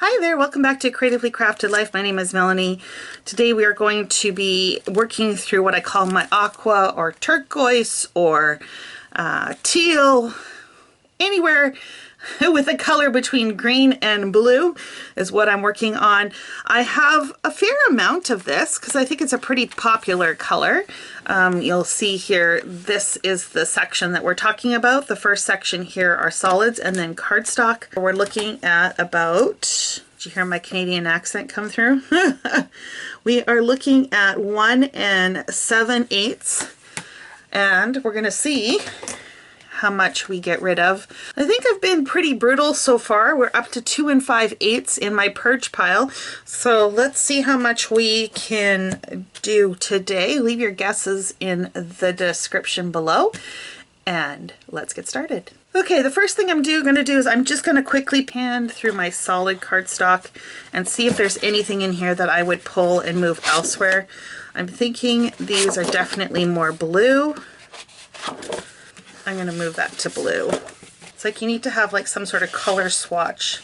Hi there, welcome back to Creatively Crafted Life. My name is Melanie. Today we are going to be working through what I call my aqua or turquoise or teal, anywhere with a color between green and blue is what I'm working on. I have a fair amount of this because I think it's a pretty popular color. You'll see here, this is the section that we're talking about. The first section here are solids and then cardstock. We're looking at about, did you hear my Canadian accent come through? We are looking at 1 7/8, and we're gonna see how much we get rid of. I think I've been pretty brutal so far. We're up to 2 5/8 in my purge pile. So let's see how much we can do today. Leave your guesses in the description below and let's get started. Okay, the first thing I'm gonna do is I'm just gonna quickly pan through my solid cardstock and see if there's anything in here that I would pull and move elsewhere. I'm thinking these are definitely more blue. I'm going to move that to blue. It's like you need to have like some sort of color swatch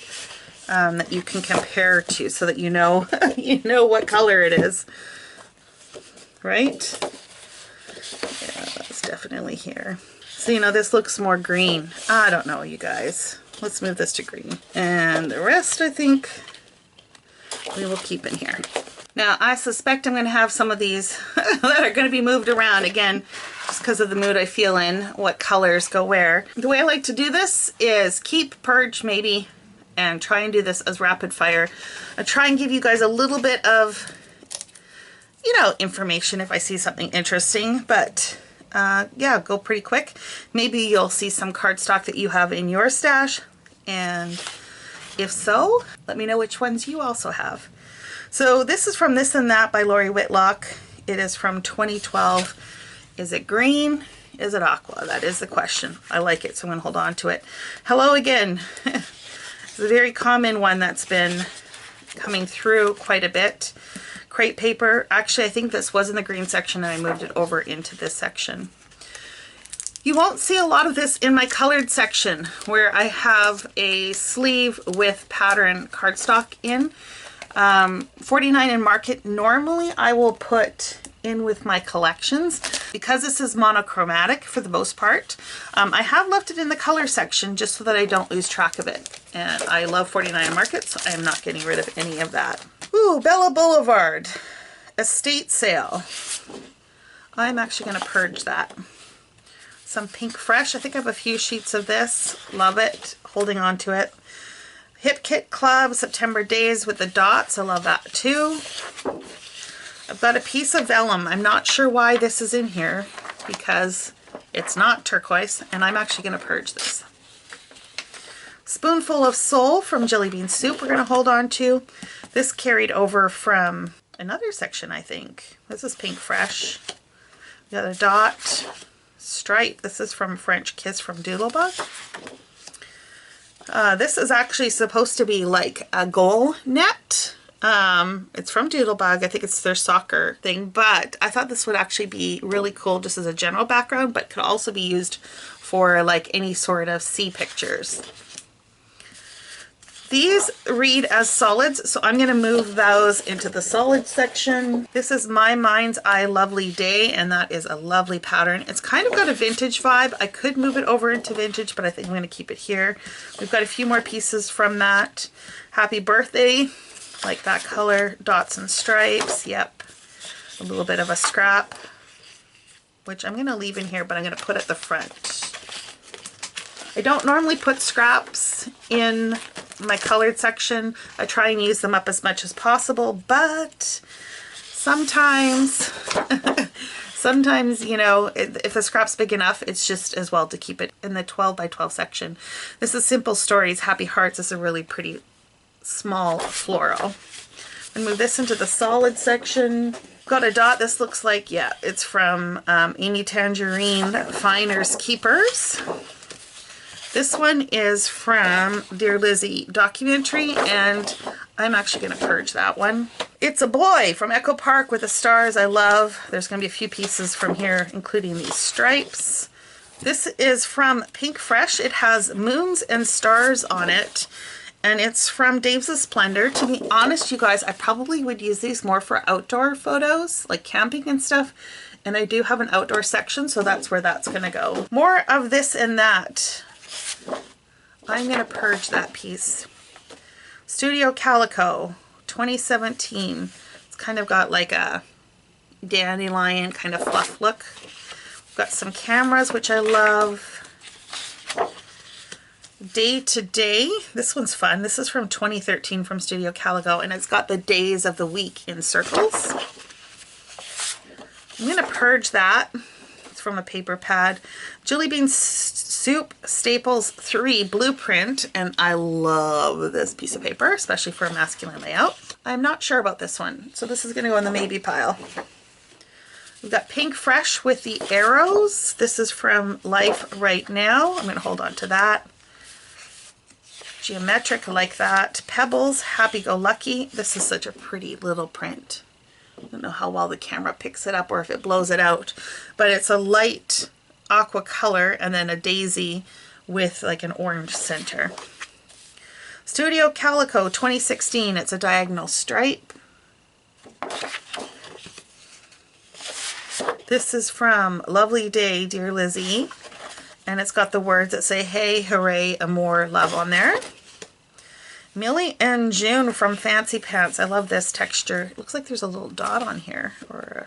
that you can compare to so that you know you know what color it is, right? Yeah, that's definitely here. So you know this looks more green. I don't know, you guys. Let's move this to green. And the rest I think we will keep in here. Now I suspect I'm going to have some of these that are going to be moved around again, just because of the mood I feel in, what colors go where. The way I like to do this is keep, purge maybe, and try and do this as rapid fire. I try and give you guys a little bit of, you know, information if I see something interesting, but yeah, go pretty quick. Maybe you'll see some cardstock that you have in your stash, and if so, let me know which ones you also have. So this is from This and That by Lori Whitlock. It is from 2012. Is it green? Is it aqua? That is the question. I like it, so I'm going to hold on to it. Hello again. It's a very common one that's been coming through quite a bit. Crepe paper. Actually, I think this was in the green section and I moved it over into this section. You won't see a lot of this in my colored section where I have a sleeve with pattern cardstock in. 49 in Market. Normally I will put in with my collections because this is monochromatic for the most part. I have left it in the color section just so that I don't lose track of it. And I love 49 in Market, so I am not getting rid of any of that. Ooh, Bella Boulevard. Estate sale. I'm actually going to purge that. Some Pink Fresh. I think I have a few sheets of this. Love it. Holding on to it. Hip Kit Club, September Days with the dots. I love that too. I've got a piece of vellum. I'm not sure why this is in here because it's not turquoise, and I'm actually going to purge this. Spoonful of Soul from Jelly Bean Soup we're going to hold on to. This carried over from another section, I think. This is Pink Fresh. We got a dot. Stripe. This is from French Kiss from Doodlebug. This is actually supposed to be like a goal net. It's from Doodlebug. I think it's their soccer thing, but I thought this would actually be really cool just as a general background, but could also be used for like any sort of sea pictures. These read as solids, so I'm going to move those into the solid section. This is My Mind's Eye Lovely Day, and that is a lovely pattern. It's kind of got a vintage vibe. I could move it over into vintage, but I think I'm going to keep it here. We've got a few more pieces from that. Happy Birthday, like that color. Dots and Stripes, yep. A little bit of a scrap, which I'm going to leave in here, but I'm going to put at the front. I don't normally put scraps in my colored section. I try and use them up as much as possible, but sometimes, sometimes, you know, if the scrap's big enough, it's just as well to keep it in the 12 by 12 section. This is Simple Stories. Happy Hearts is a really pretty small floral. And move this into the solid section. Got a dot. This looks like, yeah, it's from Amy Tangerine, Finders Keepers. This one is from Dear Lizzy documentary, and I'm actually going to purge that one. It's a Boy from Echo Park with the stars I love. There's going to be a few pieces from here, including these stripes. This is from Pink Fresh. It has moons and stars on it, and it's from Dave's Splendor. To be honest, you guys, I probably would use these more for outdoor photos, like camping and stuff. And I do have an outdoor section, so that's where that's gonna go. More of this and that. I'm gonna purge that piece. Studio Calico, 2017. It's kind of got like a dandelion kind of fluff look. We've got some cameras, which I love. Day to Day. This one's fun. This is from 2013 from Studio Calico, and it's got the days of the week in circles. I'm going to purge that. It's from a paper pad. Julie Bean Soup Staples 3 Blueprint, and I love this piece of paper, especially for a masculine layout. I'm not sure about this one, so this is going to go in the maybe pile. We've got Pink Fresh with the arrows. This is from Life Right Now. I'm going to hold on to that. Geometric, like that. Pebbles, Happy Go Lucky. This is such a pretty little print. I don't know how well the camera picks it up or if it blows it out, but it's a light aqua color and then a daisy with like an orange center. Studio Calico 2016. It's a diagonal stripe. This is from Lovely Day, Dear Lizzy, and it's got the words that say hey, hooray, amour, love on there. Millie and June from Fancy Pants. I love this texture. It looks like there's a little dot on here or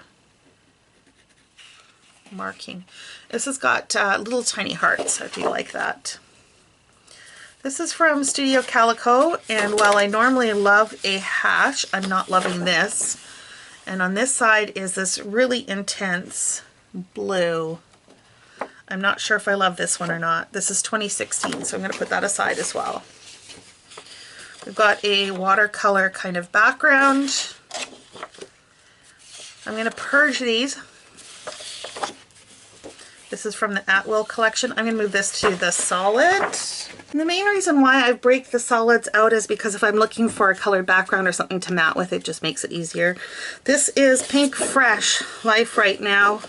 a marking. This has got little tiny hearts. I do like that. This is from Studio Calico, and while I normally love a hash, I'm not loving this. And on this side is this really intense blue. I'm not sure if I love this one or not. This is 2016, so I'm going to put that aside as well. We've got a watercolor kind of background. I'm going to purge these. This is from the At Will collection. I'm going to move this to the solid. And the main reason why I break the solids out is because if I'm looking for a colored background or something to matte with, it just makes it easier. This is Pink Fresh, Life Right Now.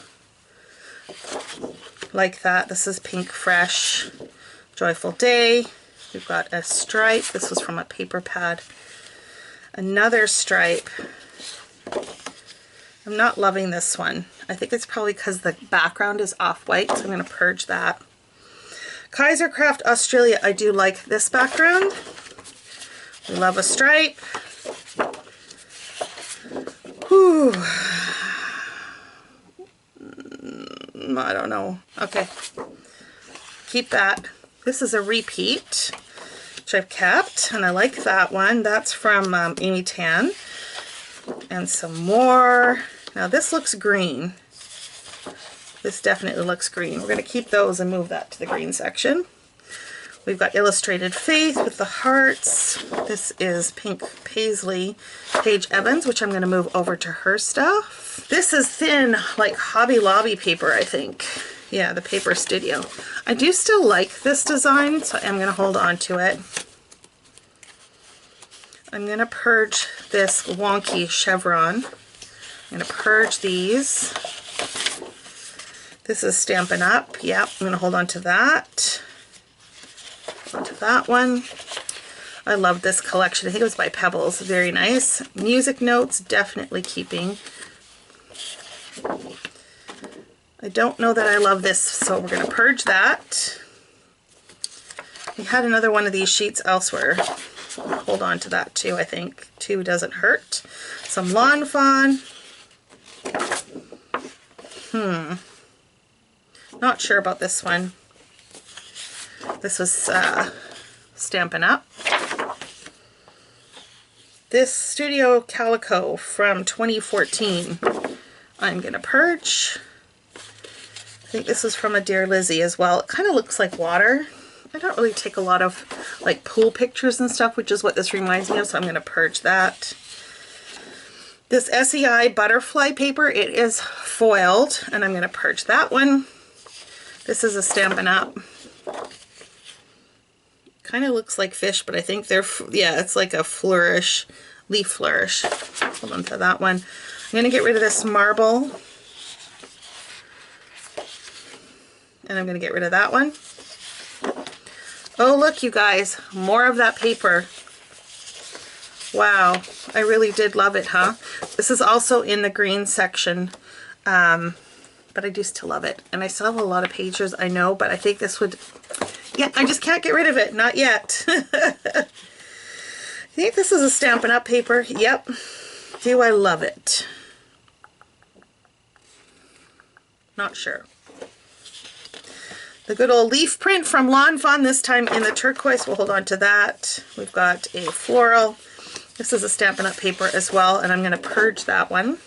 Like that. This is Pink Fresh, Joyful Day. We've got a stripe. This was from a paper pad. Another stripe. I'm not loving this one. I think it's probably because the background is off-white, so I'm going to purge that. Kaisercraft Australia. I do like this background. We love a stripe. Whew. I don't know. Okay. Keep that. This is a repeat, which I've kept, and I like that one. That's from Amy Tan. And some more. Now this looks green. This definitely looks green. We're going to keep those and move that to the green section. We've got Illustrated Faith with the hearts. This is Pink Paisley, Paige Evans, which I'm going to move over to her stuff. This is thin, like Hobby Lobby paper, I think. Yeah, the Paper Studio. I do still like this design, so I'm going to hold on to it. I'm going to purge this wonky chevron. I'm going to purge these. This is Stampin' Up. Yep, I'm going to hold on to that. Onto that one. I love this collection. I think it was by Pebbles. Very nice. Music Notes, definitely keeping. I don't know that I love this, so we're going to purge that. We had another one of these sheets elsewhere. I'll hold on to that too, I think. 2 doesn't hurt. Some Lawn Fawn. Not sure about this one. This was Stampin' Up. This Studio Calico from 2014. I'm going to purge. I think this is from a Dear Lizzy as well. It kind of looks like water. I don't really take a lot of like pool pictures and stuff, which is what this reminds me of, so I'm going to purge that. This SEI butterfly paper, it is foiled, and I'm going to purge that one. This is a Stampin' Up. Kind of looks like fish, but I think they're, yeah, it's like a flourish, leaf flourish. Hold on to that one. I'm going to get rid of this marble. And I'm going to get rid of that one. Oh, look, you guys, more of that paper. Wow, I really did love it, huh? This is also in the green section, but I do still love it. And I still have a lot of pages, I know, but I think this would, yeah, I just can't get rid of it, not yet. I think this is a Stampin' Up! Paper, yep. Do I love it? Not sure. The good old leaf print from Lawn Fawn, this time in the turquoise. We'll hold on to that. We've got a floral. This is a Stampin' Up! Paper as well, and I'm going to purge that one.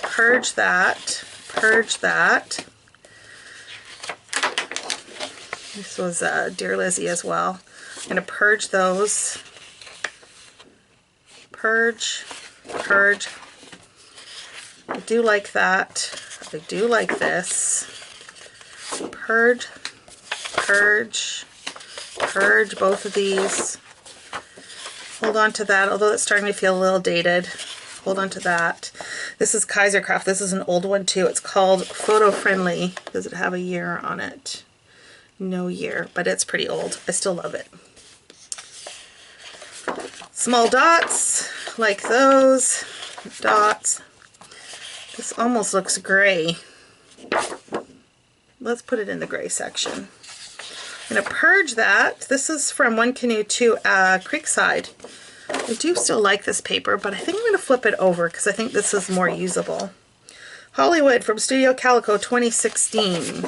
Purge that. Purge that. This was Dear Lizzy as well. I'm going to purge those. Purge. Purge. I do like that. I do like this. Purge. Purge. Purge both of these. Hold on to that, although it's starting to feel a little dated. Hold on to that. This is Kaisercraft. This is an old one too. It's called Photo Friendly. Does it have a year on it? No year, but it's pretty old. I still love it. Small dots, like those. Dots. This almost looks gray. Let's put it in the gray section. I'm going to purge that. This is from One Canoe to Creekside. I do still like this paper, but I think I'm going to flip it over because I think this is more usable. Hollywood from Studio Calico 2016.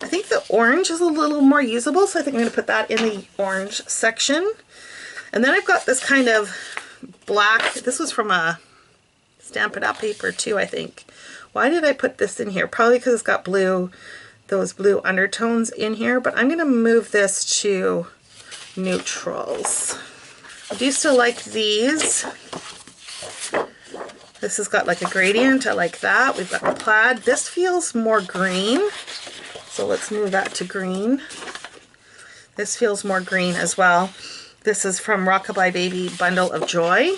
I think the orange is a little more usable, so I think I'm going to put that in the orange section. And then I've got this kind of black, this was from a Stampin' Up! Paper too, I think. Why did I put this in here? Probably because it's got blue, those blue undertones in here, but I'm going to move this to neutrals. I do still like these. This has got like a gradient. I like that. We've got the plaid. This feels more green, so let's move that to green. This feels more green as well. This is from Rockabye Baby Bundle of Joy.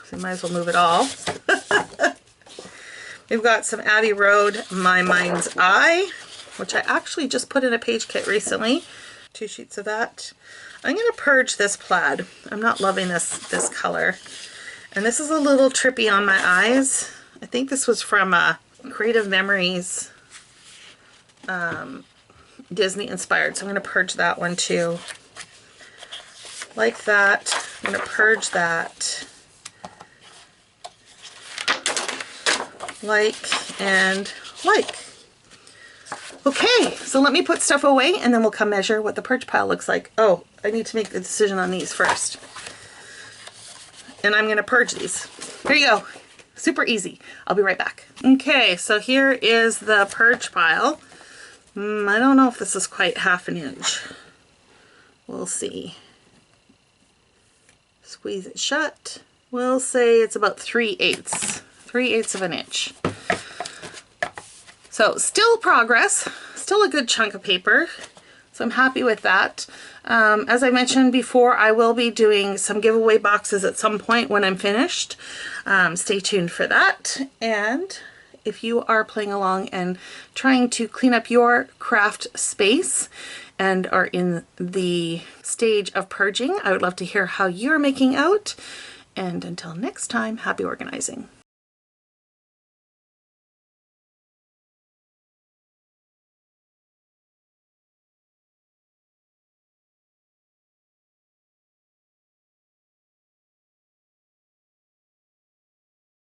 So might as well move it all. We've got some Abbey Road My Mind's Eye, which I actually just put in a page kit recently. 2 sheets of that. I'm going to purge this plaid. I'm not loving this color. And this is a little trippy on my eyes. I think this was from Creative Memories, Disney inspired. So I'm going to purge that one too. Like that. I'm going to purge that. Like and like. Okay, so let me put stuff away and then we'll come measure what the purge pile looks like. Oh, I need to make the decision on these first. And I'm going to purge these. There you go. Super easy. I'll be right back. Okay, so here is the purge pile. I don't know if this is quite 1/2 inch. We'll see. Squeeze it shut. We'll say it's about 3/8. 3/8 of an inch. So still progress, still a good chunk of paper. So I'm happy with that. As I mentioned before, I will be doing some giveaway boxes at some point when I'm finished. Stay tuned for that. And if you are playing along and trying to clean up your craft space and are in the stage of purging, I would love to hear how you're making out. And until next time, happy organizing.